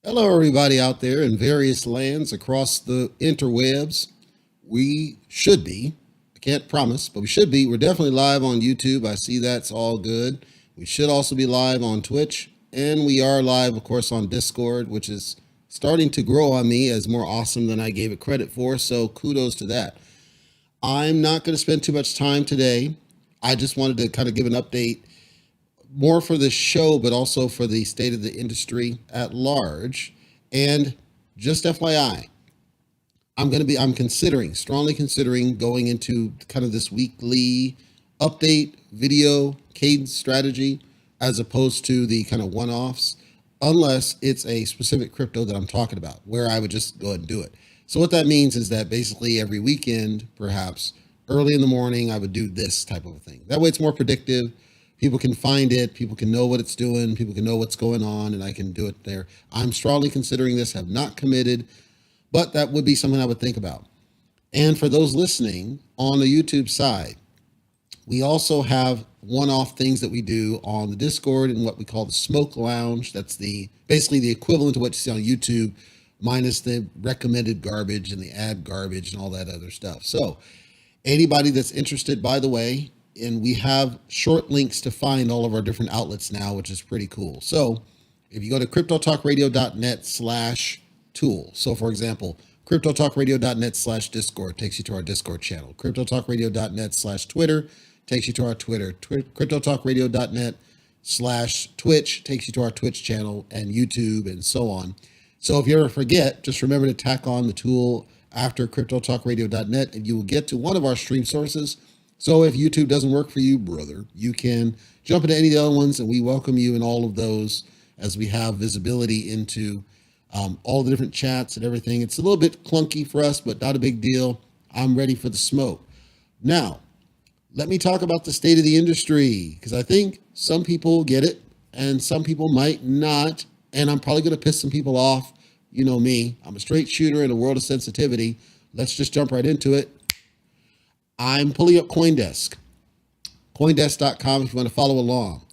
Hello, everybody out there in various lands across the interwebs. We should be, I can't promise, but we should be. We're definitely live on YouTube. I see that's all good. We should also be live on Twitch. And we are live, of course, on Discord, which is starting to grow on me as more awesome than I gave it credit for. So kudos to that. I'm not going to spend too much time today. I just wanted to kind of give an update more for the show, but also for the state of the industry at large. And just FYI, I'm strongly considering going into kind of this weekly update video cadence strategy as opposed to the kind of one offs, unless it's a specific crypto that I'm talking about, where I would just go ahead and do it. So, what that means is that basically every weekend, perhaps early in the morning, I would do this type of a thing. That way it's more predictive. People can find it, people can know what it's doing, people can know what's going on, and I can do it there. I'm strongly considering this, have not committed, but that would be something I would think about. And for those listening on the YouTube side, we also have one-off things that we do on the Discord and what we call the Smoke Lounge. That's basically the equivalent to what you see on YouTube, minus the recommended garbage and the ad garbage and all that other stuff. So anybody that's interested, by the way, and we have short links to find all of our different outlets now, which is pretty cool. So if you go to cryptotalkradio.net/tool. So for example, cryptotalkradio.net/Discord takes you to our Discord channel. Cryptotalkradio.net/Twitter takes you to our Twitter. Cryptotalkradio.net/Twitch takes you to our Twitch channel and YouTube and so on. So if you ever forget, just remember to tack on the tool after cryptotalkradio.net and you will get to one of our stream sources. So if YouTube doesn't work for you, brother, you can jump into any of the other ones, and we welcome you in all of those as we have visibility into all the different chats and everything. It's a little bit clunky for us, but not a big deal. I'm ready for the smoke. Now, let me talk about the state of the industry, because I think some people get it and some people might not. And I'm probably going to piss some people off. You know me, I'm a straight shooter in a world of sensitivity. Let's just jump right into it. I'm pulling up CoinDesk, coindesk.com if you want to follow along.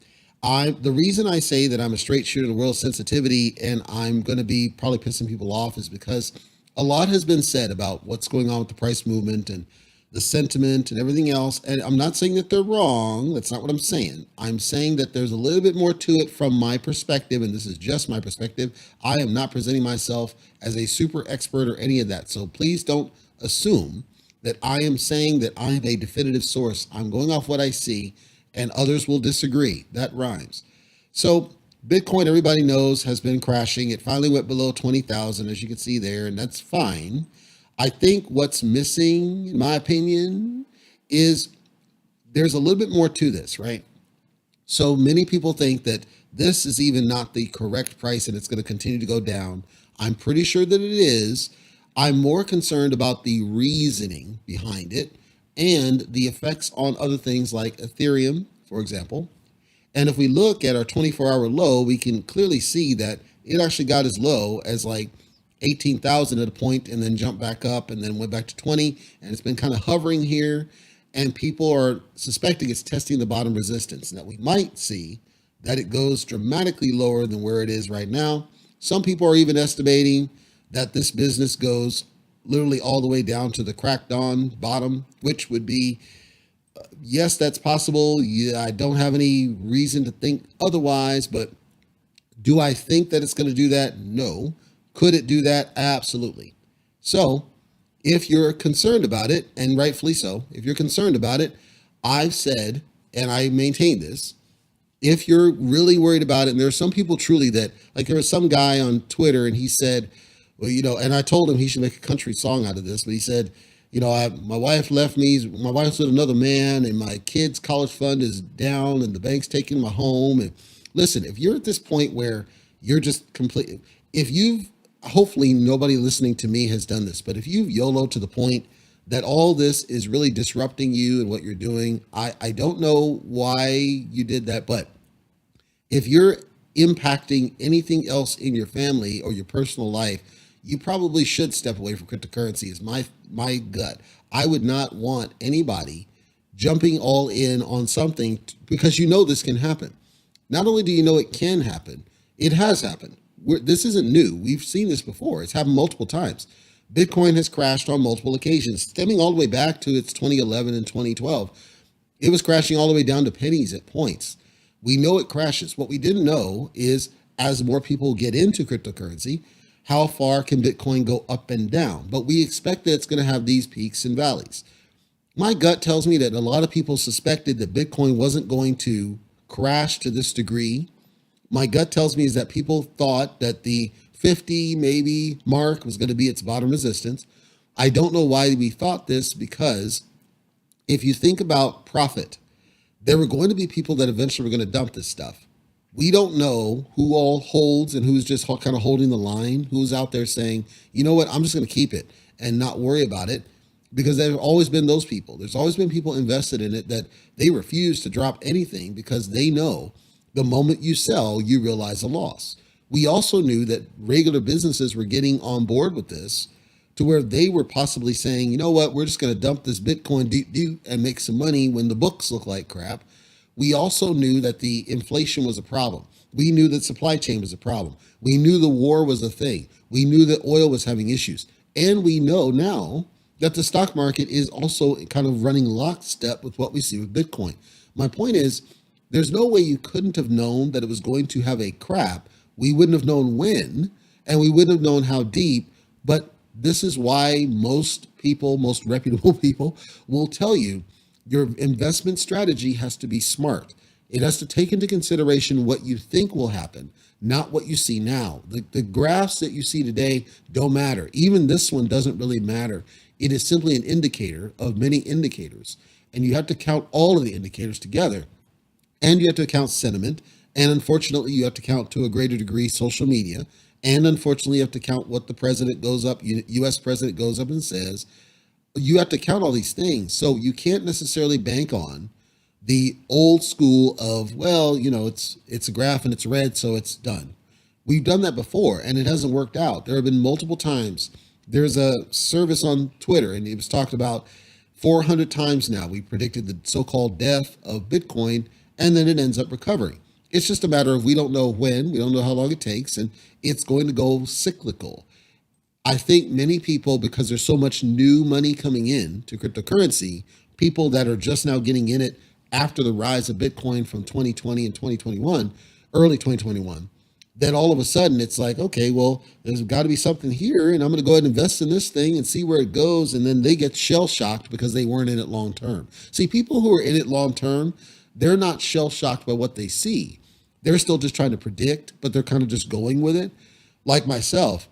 The reason I say that I'm a straight shooter in the world of sensitivity and I'm going to be probably pissing people off is because a lot has been said about what's going on with the price movement and the sentiment and everything else. And I'm not saying that they're wrong. That's not what I'm saying. I'm saying that there's a little bit more to it from my perspective, and this is just my perspective. I am not presenting myself as a super expert or any of that. So please don't assume that I am saying that I have a definitive source. I'm going off what I see, and others will disagree. That rhymes. So Bitcoin, everybody knows, has been crashing. It finally went below 20,000, as you can see there, and that's fine. I think what's missing, in my opinion, is there's a little bit more to this, right? So many people think that this is even not the correct price and it's going to continue to go down. I'm pretty sure that it is. I'm more concerned about the reasoning behind it and the effects on other things like Ethereum, for example. And if we look at our 24-hour low, we can clearly see that it actually got as low as like 18,000 at a point and then jumped back up and then went back to 20. And it's been kind of hovering here. And people are suspecting it's testing the bottom resistance. Now, we might see that it goes dramatically lower than where it is right now. Some people are even estimating that this business goes literally all the way down to the cracked on bottom, which would be, yes, that's possible. Yeah, I don't have any reason to think otherwise, but do I think that it's going to do that? No. Could it do that? Absolutely. So if you're concerned about it, and rightfully so, if you're concerned about it, I've said, and I maintain this, if you're really worried about it, and there are some people truly that, like there was some guy on Twitter and he said, well, and I told him he should make a country song out of this, but he said, my wife left me, my wife's with another man, and my kid's college fund is down, and the bank's taking my home. And listen, if you're at this point where you're just completely, hopefully nobody listening to me has done this, but if you've YOLO to the point that all this is really disrupting you and what you're doing, I don't know why you did that, but if you're impacting anything else in your family or your personal life, you probably should step away from cryptocurrency is my gut. I would not want anybody jumping all in on something because this can happen. Not only do you know it can happen, it has happened. This isn't new. We've seen this before. It's happened multiple times. Bitcoin has crashed on multiple occasions, stemming all the way back to its 2011 and 2012. It was crashing all the way down to pennies at points. We know it crashes. What we didn't know is as more people get into cryptocurrency, how far can Bitcoin go up and down? But we expect that it's going to have these peaks and valleys. My gut tells me that a lot of people suspected that Bitcoin wasn't going to crash to this degree. My gut tells me is that people thought that the 50 maybe mark was going to be its bottom resistance. I don't know why we thought this, because if you think about profit, there were going to be people that eventually were going to dump this stuff. We don't know who all holds and who's just kind of holding the line, who's out there saying, you know what, I'm just going to keep it and not worry about it, because there have always been those people. There's always been people invested in it that they refuse to drop anything because they know the moment you sell, you realize a loss. We also knew that regular businesses were getting on board with this to where they were possibly saying, you know what, we're just going to dump this Bitcoin and make some money when the books look like crap. We also knew that the inflation was a problem. We knew that supply chain was a problem. We knew the war was a thing. We knew that oil was having issues. And we know now that the stock market is also kind of running lockstep with what we see with Bitcoin. My point is, there's no way you couldn't have known that it was going to have a crap. We wouldn't have known when, and we wouldn't have known how deep. But this is why most people, most reputable people, will tell you your investment strategy has to be smart. It has to take into consideration what you think will happen, not what you see now. The graphs that you see today don't matter. Even this one doesn't really matter. It is simply an indicator of many indicators, and you have to count all of the indicators together. And you have to account sentiment. And unfortunately, you have to count to a greater degree social media. And unfortunately, you have to count what the president goes up, US president goes up and says. You have to count all these things. So you can't necessarily bank on the old school of, well, it's a graph and it's red, so it's done. We've done that before and it hasn't worked out. There have been multiple times. There's a service on Twitter, and it was talked about 400 times now. We predicted the so-called death of Bitcoin, and then it ends up recovering. It's just a matter of we don't know when, we don't know how long it takes, and it's going to go cyclical. I think many people, because there's so much new money coming in to cryptocurrency, people that are just now getting in it after the rise of Bitcoin from 2020 and 2021, early 2021, then all of a sudden it's like, okay, well, there's got to be something here, and I'm going to go ahead and invest in this thing and see where it goes. And then they get shell shocked because they weren't in it long term. See, people who are in it long term, they're not shell shocked by what they see. They're still just trying to predict, but they're kind of just going with it. Like myself,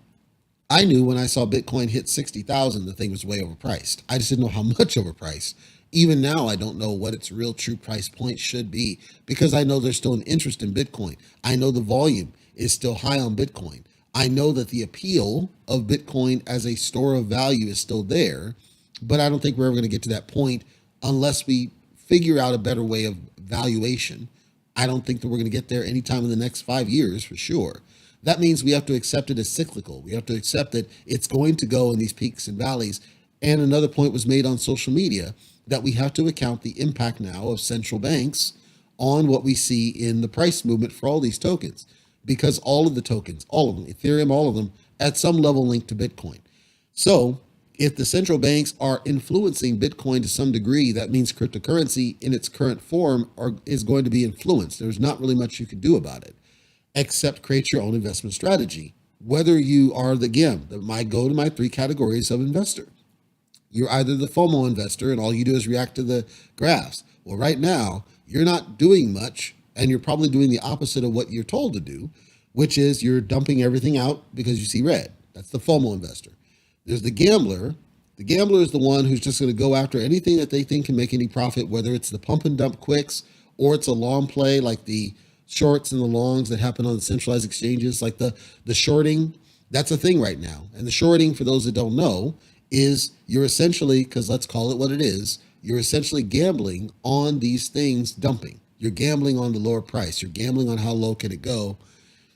I knew when I saw Bitcoin hit 60,000, the thing was way overpriced. I just didn't know how much overpriced. Even now, I don't know what its real true price point should be, because I know there's still an interest in Bitcoin. I know the volume is still high on Bitcoin. I know that the appeal of Bitcoin as a store of value is still there, but I don't think we're ever going to get to that point unless we figure out a better way of valuation. I don't think that we're going to get there anytime in the next 5 years for sure. That means we have to accept it as cyclical. We have to accept that it's going to go in these peaks and valleys. And another point was made on social media that we have to account the impact now of central banks on what we see in the price movement for all these tokens, because all of the tokens, all of them, Ethereum, all of them, at some level linked to Bitcoin. So if the central banks are influencing Bitcoin to some degree, that means cryptocurrency in its current form is going to be influenced. There's not really much you can do about it, except create your own investment strategy. Whether you are go to my three categories of investor. You're either the FOMO investor and all you do is react to the graphs. Well, right now, you're not doing much, and you're probably doing the opposite of what you're told to do, which is you're dumping everything out because you see red. That's the FOMO investor. There's the gambler. The gambler is the one who's just going to go after anything that they think can make any profit, whether it's the pump and dump quicks or it's a long play like the shorts and the longs that happen on the centralized exchanges, like the shorting. That's a thing right now. And the shorting, for those that don't know, is you're essentially, because let's call it what it is, you're essentially gambling on these things dumping. You're gambling on the lower price. You're gambling on how low can it go.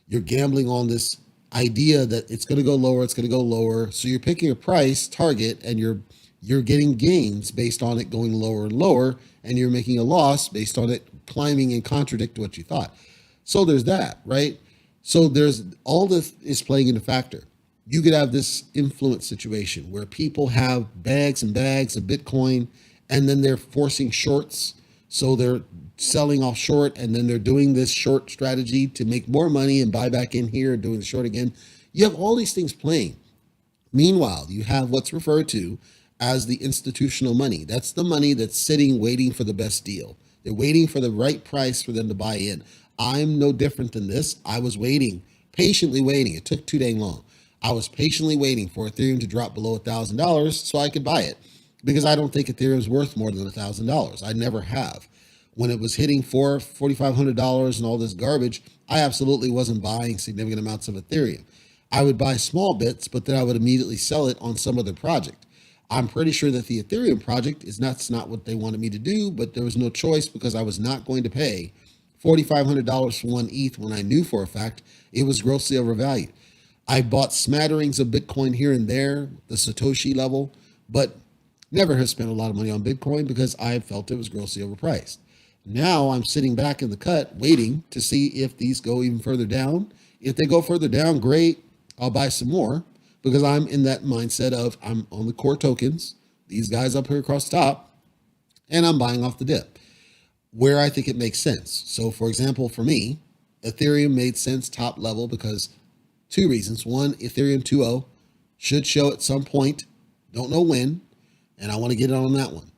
You're gambling on this idea that it's going to go lower, it's going to go lower. So you're picking a price target and you're getting gains based on it going lower and lower, and you're making a loss based on it climbing and contradict what you thought. So there's that, right? So there's all this is playing into factor. You could have this influence situation where people have bags and bags of Bitcoin and then they're forcing shorts. So they're selling off short and then they're doing this short strategy to make more money and buy back in here and doing the short again. You have all these things playing. Meanwhile, you have what's referred to as the institutional money. That's the money that's sitting waiting for the best deal. They're waiting for the right price for them to buy in. I'm no different than this. I was waiting, patiently waiting. It took too dang long. I was patiently waiting for Ethereum to drop below $1,000 so I could buy it because I don't think Ethereum is worth more than $1,000. I never have. When it was hitting $4,500 and all this garbage, I absolutely wasn't buying significant amounts of Ethereum. I would buy small bits, but then I would immediately sell it on some other project. I'm pretty sure that the Ethereum project is not what they wanted me to do, but there was no choice because I was not going to pay $4,500 for one ETH when I knew for a fact it was grossly overvalued. I bought smatterings of Bitcoin here and there, the Satoshi level, but never have spent a lot of money on Bitcoin because I felt it was grossly overpriced. Now I'm sitting back in the cut waiting to see if these go even further down. If they go further down, great. I'll buy some more because I'm in that mindset of I'm on the core tokens, these guys up here across the top, and I'm buying off the dip where I think it makes sense. So for example, for me, Ethereum made sense top level because two reasons. One, Ethereum 2.0 should show at some point, don't know when, and I want to get on that one.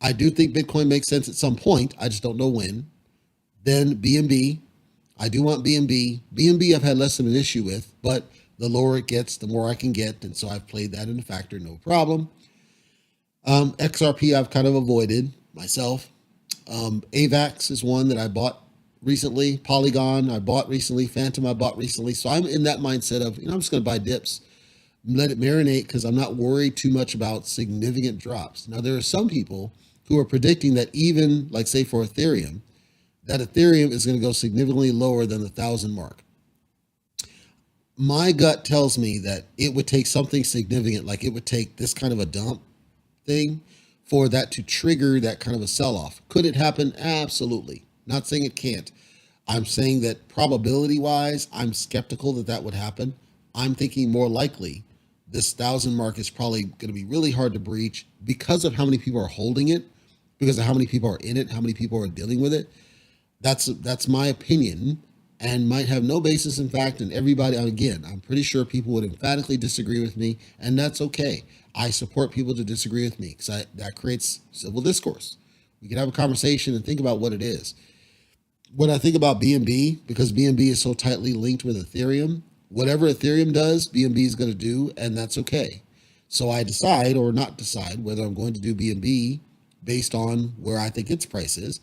I do think Bitcoin makes sense at some point. I just don't know when. Then BNB. I do want BNB. BNB I've had less of an issue with, but the lower it gets, the more I can get. And so I've played that in a factor, no problem. XRP I've kind of avoided myself. AVAX is one that I bought recently. Polygon I bought recently. Phantom I bought recently. So I'm in that mindset of, I'm just going to buy dips, let it marinate because I'm not worried too much about significant drops. Now, there are some people who are predicting that even, like say for Ethereum, that Ethereum is going to go significantly lower than the 1,000 mark. My gut tells me that it would take something significant, like it would take this kind of a dump thing for that to trigger that kind of a sell-off. Could it happen? Absolutely. Not saying it can't. I'm saying that probability-wise, I'm skeptical that that would happen. I'm thinking more likely this 1,000 mark is probably going to be really hard to breach because of how many people are holding it, because of how many people are in it, how many people are dealing with it. That's my opinion and might have no basis in fact. And everybody, again, I'm pretty sure people would emphatically disagree with me, and that's okay. I support people to disagree with me because that creates civil discourse. We can have a conversation and think about what it is. When I think about BNB, because BNB is so tightly linked with Ethereum, whatever Ethereum does, BNB is going to do, and that's okay. So I decide or not decide whether I'm going to do BNB based on where I think its price is.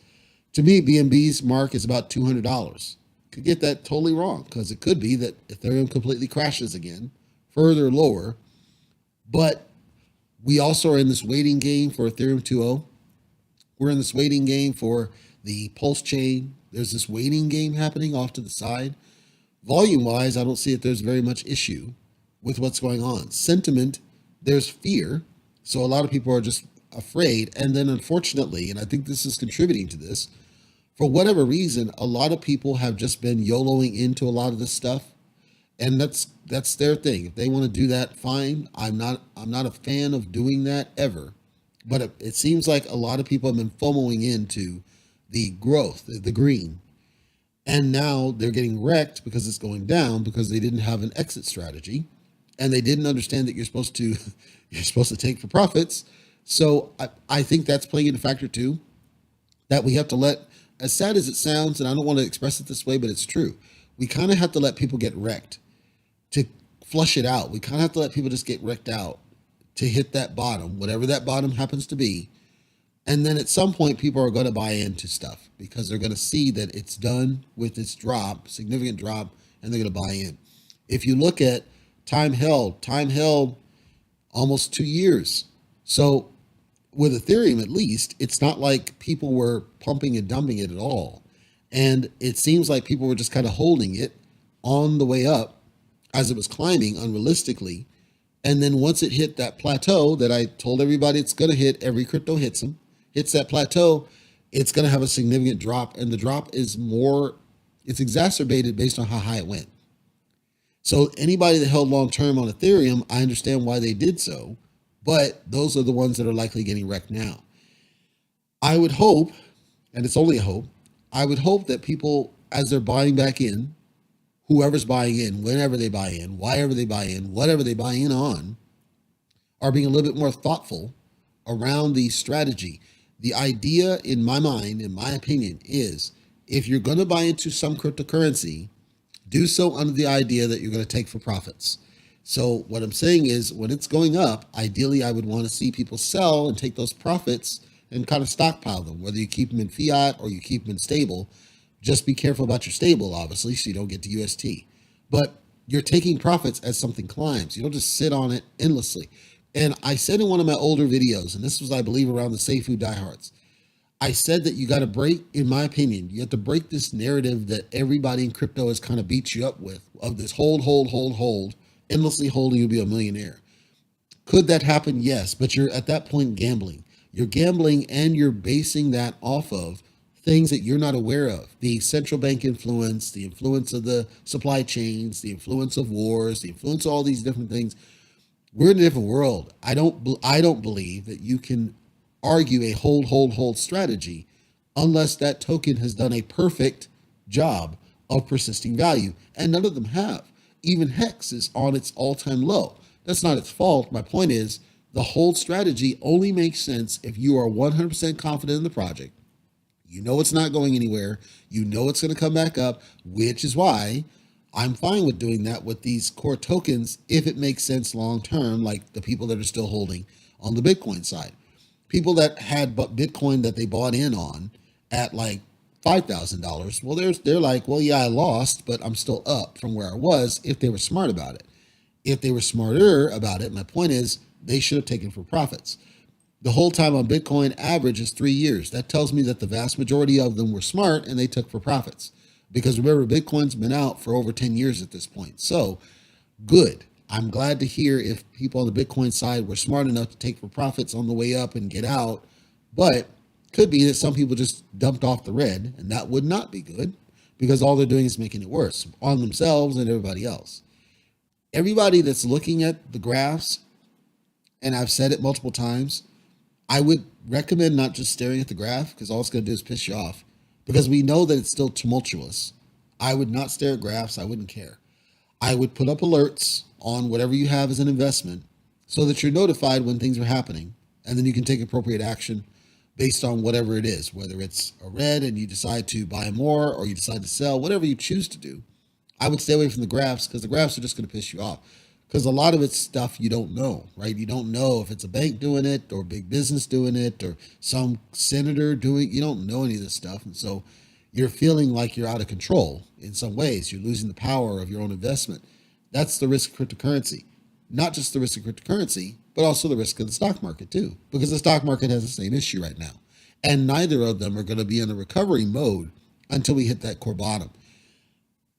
To me, BNB's mark is about $200. Could get that totally wrong because it could be that Ethereum completely crashes again, further lower. But we also are in this waiting game for Ethereum 2.0. We're in this waiting game for the Pulse chain. There's this waiting game happening off to the side. Volume-wise, I don't see that there's very much issue with what's going on. Sentiment, there's fear. So a lot of people are just afraid. And then unfortunately, and I think this is contributing to this, for whatever reason, a lot of people have just been YOLOing into a lot of this stuff. And that's their thing. If they want to do that, fine. I'm not a fan of doing that ever. But it seems like a lot of people have been FOMOing into the growth, the green. And now they're getting wrecked because it's going down because they didn't have an exit strategy and they didn't understand that you're supposed to take for profits. So I think that's playing into factor too, that we have to let, as sad as it sounds, and I don't want to express it this way, but it's true. We kind of have to let people get wrecked to flush it out. We kind of have to let people just get wrecked out to hit that bottom, whatever that bottom happens to be. And then at some point, people are going to buy into stuff because they're going to see that it's done with this drop, significant drop, and they're going to buy in. If you look at time held almost 2 years. So with Ethereum, at least, it's not like people were pumping and dumping it at all. And it seems like people were just kind of holding it on the way up as it was climbing unrealistically. And then once it hit that plateau that I told everybody it's going to hit, every crypto hits that plateau, it's going to have a significant drop. And the drop is it's exacerbated based on how high it went. So anybody that held long term on Ethereum, I understand why they did so, but those are the ones that are likely getting wrecked now. I would hope, and it's only a hope, I would hope that people, as they're buying back in, whoever's buying in, whenever they buy in, wherever they buy in, whatever they buy in on, are being a little bit more thoughtful around the strategy. The idea, in my mind, in my opinion, is if you're going to buy into some cryptocurrency, do so under the idea that you're going to take for profits. So what I'm saying is when it's going up, ideally I would want to see people sell and take those profits and kind of stockpile them, whether you keep them in fiat or you keep them in stable. Just be careful about your stable, obviously, so you don't get to UST. But you're taking profits as something climbs. You don't just sit on it endlessly. And I said in one of my older videos, and this was, I believe, around the Safe Food Diehards, I said that you got to break, in my opinion, you have to break this narrative that everybody in crypto has kind of beat you up with, of this hold, endlessly holding, you'll be a millionaire. Could that happen? Yes, but you're at that point gambling. You're gambling and you're basing that off of things that you're not aware of. The central bank influence, the influence of the supply chains, the influence of wars, the influence of all these different things. We're in a different world. I don't believe that you can argue a hold strategy unless that token has done a perfect job of persisting value. And none of them have. Even Hex is on its all-time low. That's not its fault. My point is the hold strategy only makes sense if you are 100% confident in the project. You know it's not going anywhere. You know it's going to come back up, which is why I'm fine with doing that with these core tokens if it makes sense long term, like the people that are still holding on the Bitcoin side. People that had Bitcoin that they bought in on at like $5,000, well, they're like, well, yeah, I lost, but I'm still up from where I was if they were smart about it. If they were smarter about it, my point is they should have taken for profits. The whole time on Bitcoin average is 3 years. That tells me that the vast majority of them were smart and they took for profits. Because remember, Bitcoin's been out for over 10 years at this point. So good. I'm glad to hear if people on the Bitcoin side were smart enough to take for profits on the way up and get out. But could be that some people just dumped off the red, and that would not be good because all they're doing is making it worse on themselves and everybody else. Everybody that's looking at the graphs, and I've said it multiple times, I would recommend not just staring at the graph because all it's going to do is piss you off because we know that it's still tumultuous. I would not stare at graphs. I wouldn't care. I would put up alerts on whatever you have as an investment so that you're notified when things are happening, and then you can take appropriate action based on whatever it is, whether it's a red and you decide to buy more or you decide to sell, whatever you choose to do. I would stay away from the graphs because the graphs are just going to piss you off because a lot of it's stuff you don't know, right? You don't know if it's a bank doing it or big business doing it or some senator doing it. You don't know any of this stuff. And so you're feeling like you're out of control in some ways. You're losing the power of your own investment. That's the risk of cryptocurrency. Not just the risk of cryptocurrency, but also the risk of the stock market too, because the stock market has the same issue right now. And neither of them are going to be in a recovery mode until we hit that core bottom.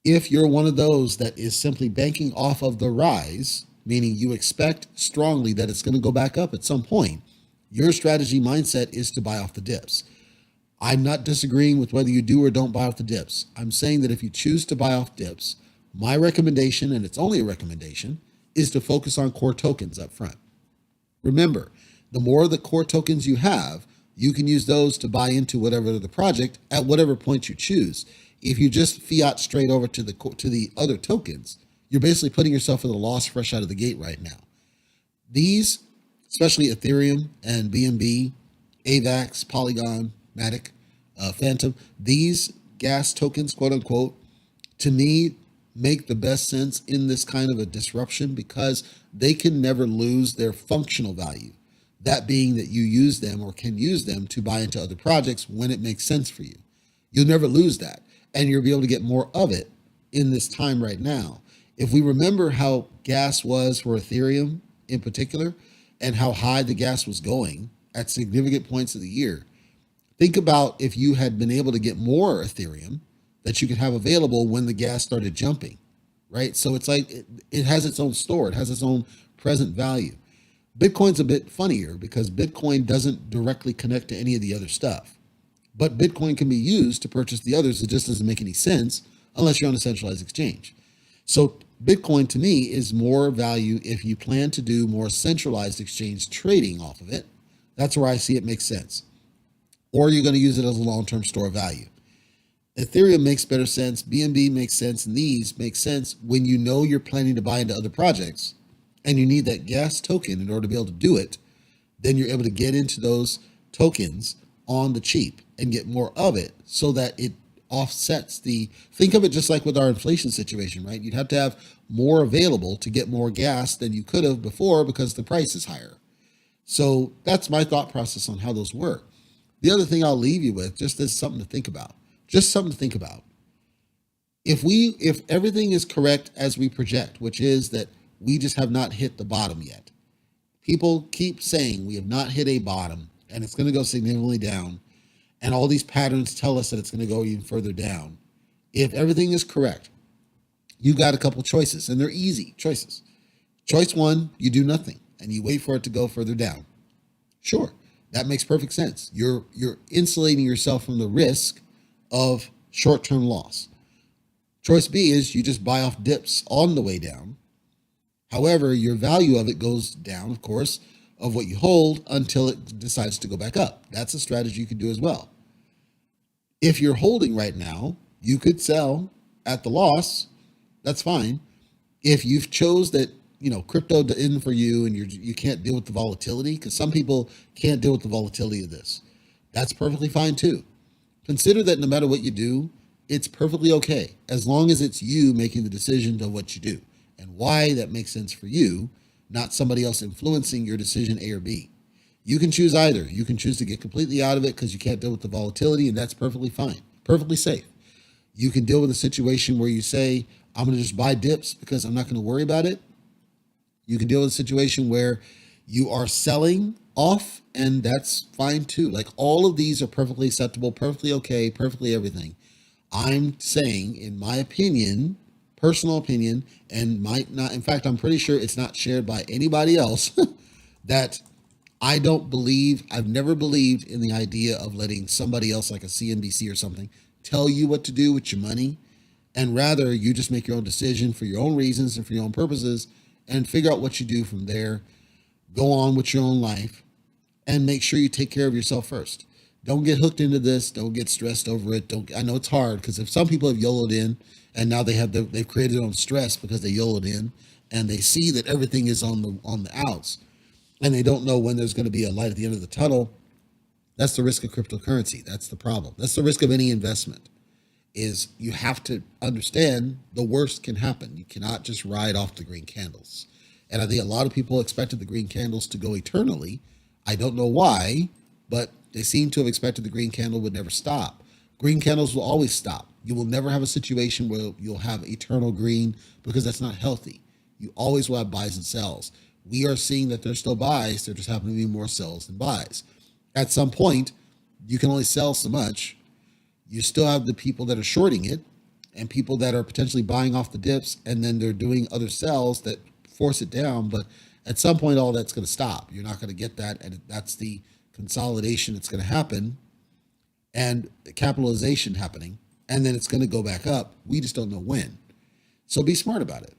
If you're one of those that is simply banking off of the rise, meaning you expect strongly that it's going to go back up at some point, your strategy mindset is to buy off the dips. I'm not disagreeing with whether you do or don't buy off the dips. I'm saying that if you choose to buy off dips, my recommendation, and it's only a recommendation, is to focus on core tokens up front. Remember, the more of the core tokens you have, you can use those to buy into whatever the project at whatever point you choose. If you just fiat straight over to the other tokens, you're basically putting yourself at a loss fresh out of the gate right now. These, especially Ethereum and BNB, AVAX, Polygon, Matic, Phantom, these gas tokens, quote unquote, to me, make the best sense in this kind of a disruption because they can never lose their functional value. That being that you use them or can use them to buy into other projects when it makes sense for you. You'll never lose that. And you'll be able to get more of it in this time right now. If we remember how gas was for Ethereum in particular and how high the gas was going at significant points of the year, think about if you had been able to get more Ethereum that you could have available when the gas started jumping, right? So it's like it has its own store. It has its own present value. Bitcoin's a bit funnier because Bitcoin doesn't directly connect to any of the other stuff. But Bitcoin can be used to purchase the others. It just doesn't make any sense unless you're on a centralized exchange. So Bitcoin to me is more value if you plan to do more centralized exchange trading off of it. That's where I see it makes sense. Or you're going to use it as a long-term store of value. Ethereum makes better sense. BNB makes sense. And these make sense when you know you're planning to buy into other projects and you need that gas token in order to be able to do it. Then you're able to get into those tokens on the cheap and get more of it so that it offsets think of it just like with our inflation situation, right? You'd have to have more available to get more gas than you could have before because the price is higher. So that's my thought process on how those work. The other thing I'll leave you with, just as something to think about, If everything is correct as we project, which is that we just have not hit the bottom yet. People keep saying we have not hit a bottom and it's going to go significantly down. And all these patterns tell us that it's going to go even further down. If everything is correct, you've got a couple choices and they're easy choices. Choice one, you do nothing and you wait for it to go further down. Sure, that makes perfect sense. You're insulating yourself from the risk of short-term loss. Choice B is you just buy off dips on the way down. However, your value of it goes down, of course, of what you hold until it decides to go back up. That's a strategy you could do as well. If you're holding right now, you could sell at the loss. That's fine. If you've chose that, crypto isn't for you and you can't deal with the volatility, because some people can't deal with the volatility of this, that's perfectly fine too. Consider that no matter what you do, it's perfectly okay as long as it's you making the decision to what you do and why that makes sense for you, not somebody else influencing your decision A or B. You can choose either. You can choose to get completely out of it because you can't deal with the volatility, and that's perfectly fine, perfectly safe. You can deal with a situation where you say, I'm going to just buy dips because I'm not going to worry about it. You can deal with a situation where you are selling off, and that's fine too. Like all of these are perfectly acceptable, perfectly okay, perfectly everything. I'm saying, in my opinion, personal opinion, and might not, in fact, I'm pretty sure it's not shared by anybody else, that I've never believed in the idea of letting somebody else like a CNBC or something tell you what to do with your money. And rather you just make your own decision for your own reasons and for your own purposes and figure out what you do from there. Go on with your own life and make sure you take care of yourself first. Don't get hooked into this. Don't get stressed over it. I know it's hard because if some people have YOLO'd in and now they've created their own stress because they YOLO'd in and they see that everything is on the outs and they don't know when there's going to be a light at the end of the tunnel. That's the risk of cryptocurrency. That's the problem. That's the risk of any investment. Is you have to understand the worst can happen. You cannot just ride off the green candles. And I think a lot of people expected the green candles to go eternally. I don't know why, but they seem to have expected the green candle would never stop. Green candles will always stop. You will never have a situation where you'll have eternal green because that's not healthy. You always will have buys and sells. We are seeing that there's still buys. There just happen to be more sells than buys. At some point, you can only sell so much. You still have the people that are shorting it and people that are potentially buying off the dips, and then they're doing other sells that force it down. But at some point, all that's going to stop. You're not going to get that. And that's the consolidation that's going to happen and capitalization happening. And then it's going to go back up. We just don't know when. So be smart about it.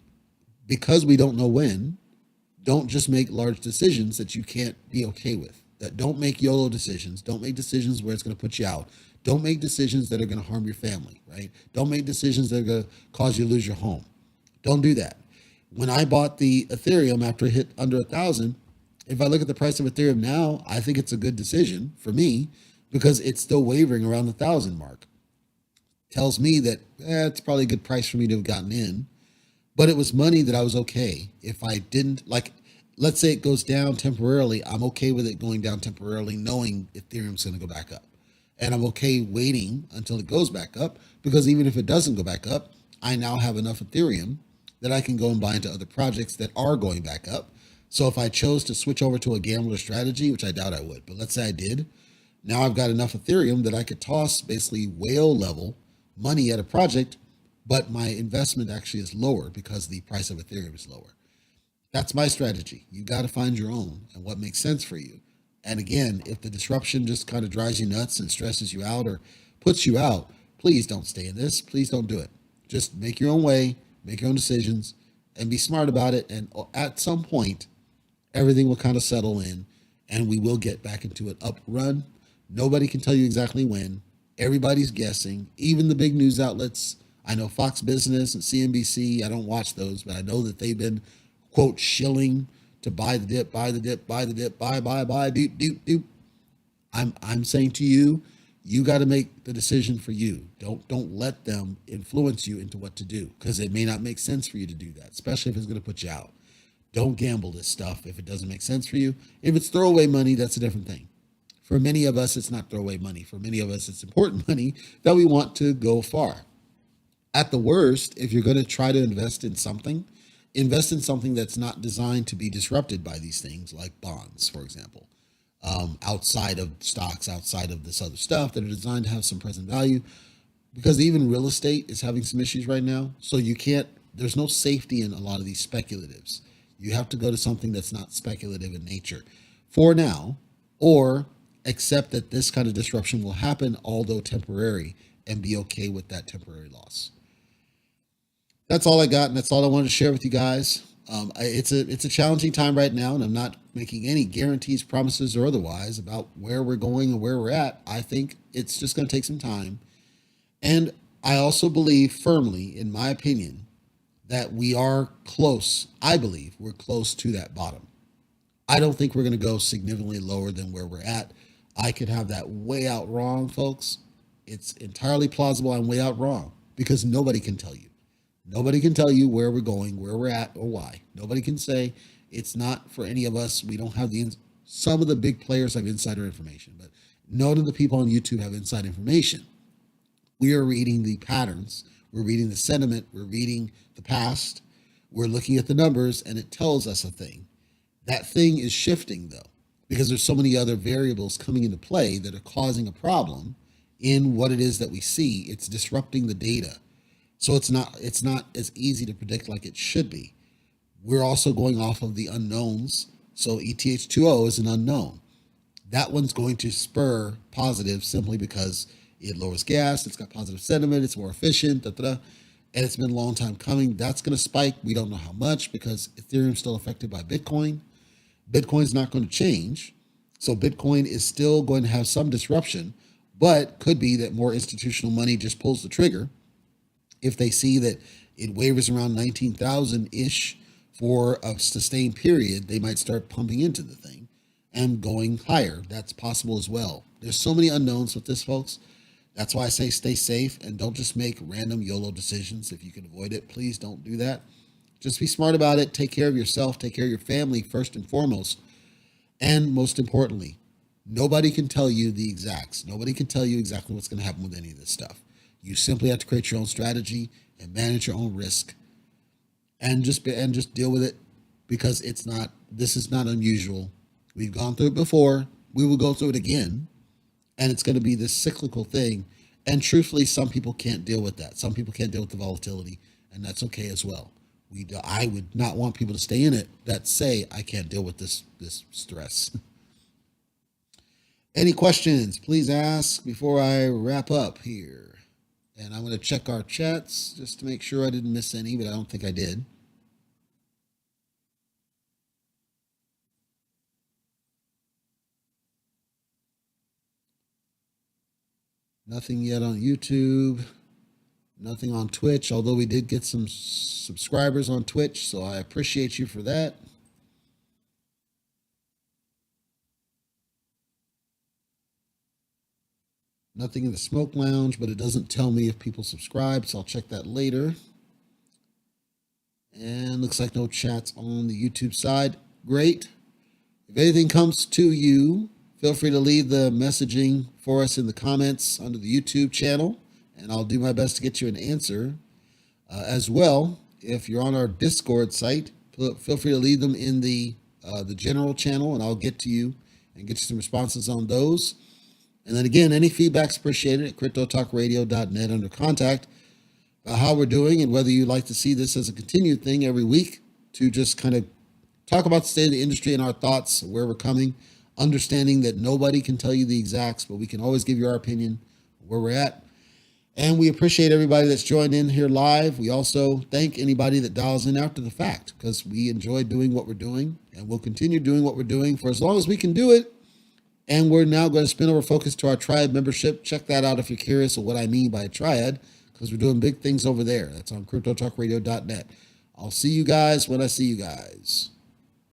Because we don't know when, don't just make large decisions that you can't be okay with. That don't make YOLO decisions. Don't make decisions where it's going to put you out. Don't make decisions that are going to harm your family, right? Don't make decisions that are going to cause you to lose your home. Don't do that. When I bought the Ethereum after it hit under 1,000, if I look at the price of Ethereum now, I think it's a good decision for me because it's still wavering around the 1,000 mark. Tells me that it's probably a good price for me to have gotten in, but it was money that I was okay. If I didn't, like, let's say it goes down temporarily, I'm okay with it going down temporarily knowing Ethereum's going to go back up. And I'm okay waiting until it goes back up because even if it doesn't go back up, I now have enough Ethereum that I can go and buy into other projects that are going back up. So if I chose to switch over to a gambler strategy, which I doubt I would, but let's say I did, now I've got enough Ethereum that I could toss basically whale level money at a project, but my investment actually is lower because the price of Ethereum is lower. That's my strategy. You got to find your own and what makes sense for you. And again, if the disruption just kind of drives you nuts and stresses you out or puts you out, please don't stay in this. Please don't do it. Just make your own way, make your own decisions, and be smart about it. And at some point, everything will kind of settle in and we will get back into an up run. Nobody can tell you exactly when. Everybody's guessing, even the big news outlets. I know Fox Business and CNBC. I don't watch those, but I know that they've been, quote, shilling to buy the dip, buy the dip, buy the dip, buy, doop, doop, doop. I'm saying to you, you got to make the decision for you. Don't let them influence you into what to do, because it may not make sense for you to do that, especially if it's going to put you out. Don't gamble this stuff if it doesn't make sense for you. If it's throwaway money, that's a different thing. For many of us, it's not throwaway money. For many of us, it's important money that we want to go far. At the worst, if you're going to try to invest in something that's not designed to be disrupted by these things, like bonds, for example, outside of stocks, outside of this other stuff that are designed to have some present value. Because even real estate is having some issues right now. So there's no safety in a lot of these speculatives. You have to go to something that's not speculative in nature for now, or accept that this kind of disruption will happen, although temporary, and be okay with that temporary loss. That's all I got, and that's all I wanted to share with you guys. It's a challenging time right now, and I'm not making any guarantees, promises, or otherwise about where we're going and where we're at. I think it's just going to take some time. And I also believe firmly, in my opinion, that we are close. I believe we're close to that bottom. I don't think we're going to go significantly lower than where we're at. I could have that way out wrong, folks. It's entirely plausible I'm way out wrong, because nobody can tell you. Nobody can tell you where we're going, where we're at, or why. Nobody can say. It's not for any of us. We don't have some of the big players have insider information, but none of the people on YouTube have inside information. We are reading the patterns. We're reading the sentiment. We're reading the past. We're looking at the numbers, and it tells us a thing. That thing is shifting, though, because there's so many other variables coming into play that are causing a problem in what it is that we see. It's disrupting the data. So it's not as easy to predict like it should be. We're also going off of the unknowns. So ETH2O is an unknown. That one's going to spur positive simply because it lowers gas, it's got positive sentiment, it's more efficient, and it's been a long time coming. That's going to spike. We don't know how much, because Ethereum's still affected by Bitcoin. Bitcoin's not going to change. So Bitcoin is still going to have some disruption, but could be that more institutional money just pulls the trigger. If they see that it wavers around 19,000-ish for a sustained period, they might start pumping into the thing and going higher. That's possible as well. There's so many unknowns with this, folks. That's why I say stay safe and don't just make random YOLO decisions. If you can avoid it, please don't do that. Just be smart about it. Take care of yourself. Take care of your family first and foremost. And most importantly, nobody can tell you the exacts. Nobody can tell you exactly what's going to happen with any of this stuff. You simply have to create your own strategy and manage your own risk, and just deal with it, because this is not unusual. We've gone through it before. We will go through it again, and it's going to be this cyclical thing. And truthfully, some people can't deal with that. Some people can't deal with the volatility, and that's okay as well. I would not want people to stay in it that say, I can't deal with this stress. Any questions, please ask before I wrap up here. And I'm going to check our chats just to make sure I didn't miss any, but I don't think I did. Nothing yet on YouTube. Nothing on Twitch, although we did get some subscribers on Twitch, so I appreciate you for that. Nothing in the smoke lounge, but it doesn't tell me if people subscribe, so I'll check that later. And looks like no chats on the YouTube side. Great. If anything comes to you, feel free to leave the messaging for us in the comments under the YouTube channel, and I'll do my best to get you an answer. As well, if you're on our Discord site, feel free to leave them in the general channel, and I'll get to you and get you some responses on those. And then again, any feedback's appreciated at cryptotalkradio.net under contact about how we're doing and whether you'd like to see this as a continued thing every week to just kind of talk about the state of the industry and our thoughts, where we're coming, understanding that nobody can tell you the exacts, but we can always give you our opinion where we're at. And we appreciate everybody that's joined in here live. We also thank anybody that dials in after the fact, because we enjoy doing what we're doing, and we'll continue doing what we're doing for as long as we can do it. And we're now going to spin over focus to our triad membership. Check that out if you're curious of what I mean by a triad, because we're doing big things over there. That's on cryptotalkradio.net. I'll see you guys when I see you guys.